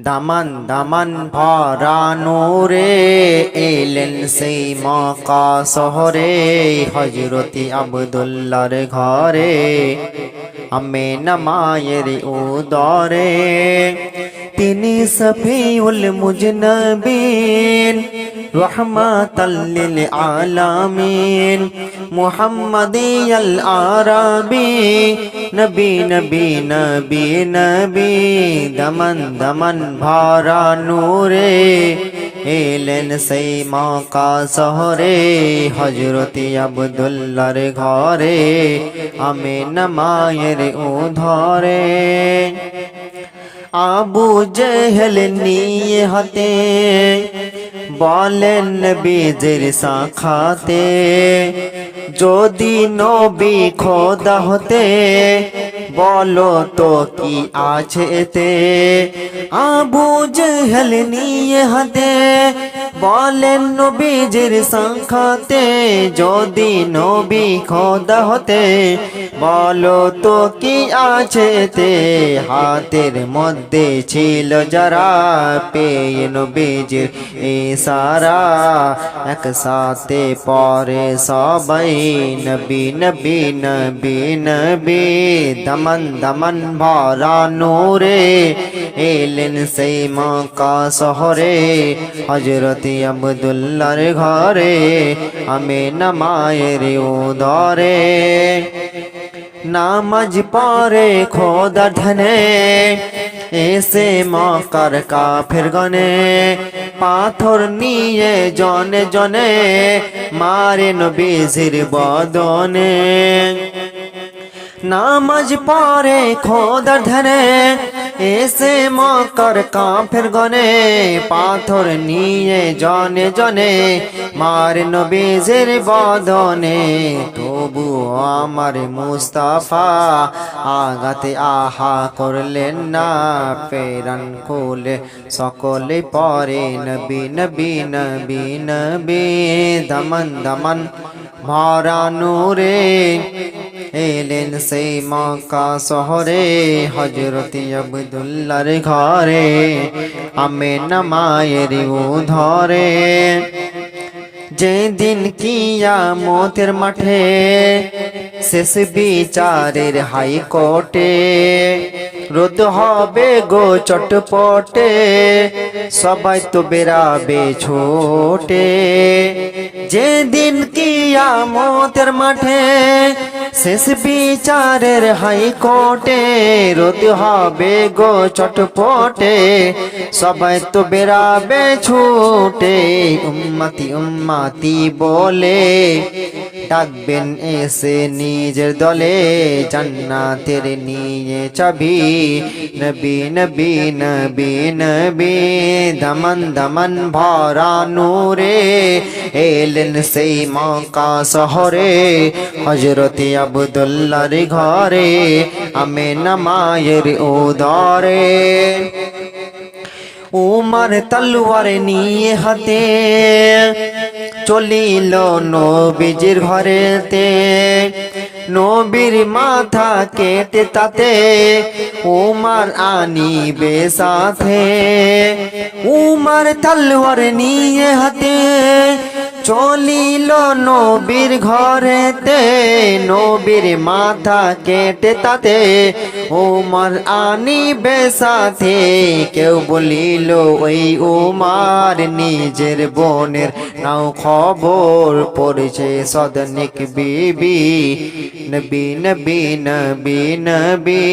দামান দামান ভরা নূরে এলেন সেই মক্কা শহরে, হযরতি আব্দুল্লাহর ঘরে আমিনা মায়ের উদরে। তিনি শফিউল মুজনবিন, রহমাতাল লিল আলামিন, মুহাম্মাদিয়াল আরাবি, নবী নবী নবী নবী। দমন দমন ভরা নূরে এলেন সেই মক্কা শহরে, হযরতি আব্দুল্লাহর ঘরে আমিনা মায়ের উদরে। আবু জেহেল নিয়ে হাতে বলেন নবীজির সাখাতে, যদি নবী খোদা হতে বলো তো কি আছে এতে। আবু জেহেল নিয়ে হাতে বলেন নবীজির সাখাতে, যদি নবী খোদা হতে বলো তো কি আছে এতে। হাতের মধ্যে ছিল যারা পেয়ে নবীজির ইশারা, একসাথে পরে সবাই নবী নবী নবী নবী। দমন দমন ভরা নূরে এলেন সেই মক্কা শহরে, হযরতি আব্দুল্লাহর ঘরে আমিনা মায়ের উদরে। নামাজ পড়ে খোদা ধ্যানে এসে মক্কার কাফের গনে, পাথর নিয়ে জনে জনে মারে নবীজির বদনে। নামাজ পড়ে খোদা ধ্যানে এসে মক্কার কাফের গনে, পাথর নিয়ে জনে জনে মারে নবীজির বদনে। তবু আমার মুস্তাফা আগাতে আহা করলেন না, পেরান খুলে সকলে পরে নবী নবী নবী নবী। দমন দমন ভরা নূরে এলেন সেই মক্কা শহরে, হযরতি আব্দুল্লাহর ঘরে আমিনা মায়ের উদরে। যেদিন কিয়ামতের মাঠে শেষ বিচারের হাইকোর্টে, রোদ হবে গো চটপটে সবাই তো বেরাবে ছোটে। যেদিন কিয়ামতের মাঠে শেষ বিচারের হাইকোর্টে, রোদ হবে গো চটপটে সবাই তো বেরাবে ছুটে। উম্মতি উম্মতি বলে ডাকবেন এসে নিজের দলে, জান্নাতের নিয়ে চাবি নবী নবী নবী নবী। দমন দমন ভরা নূরে এলেন সেই মক্কা শহরে, হযরতি আব্দুল্লাহর ঘরে আমিনা মায়ের উদরে। উমর তলোয়ার নিয়ে হাতে চলিল নবীজির ঘরেতে, নবীর মাথা কেটে তাতে উমর আনিবে সাথে। উমর তলোয়ার নিয়ে হাতে চলিল নবীর ঘরেতে, নবীর মাথা কেটে তাতে উমর আনিবে সাথে। কেউ বলিল ওই উমর নিজের বোনের নাও খবর, পড়েছে সদনিক বিবি নবী নবী নবী নবী।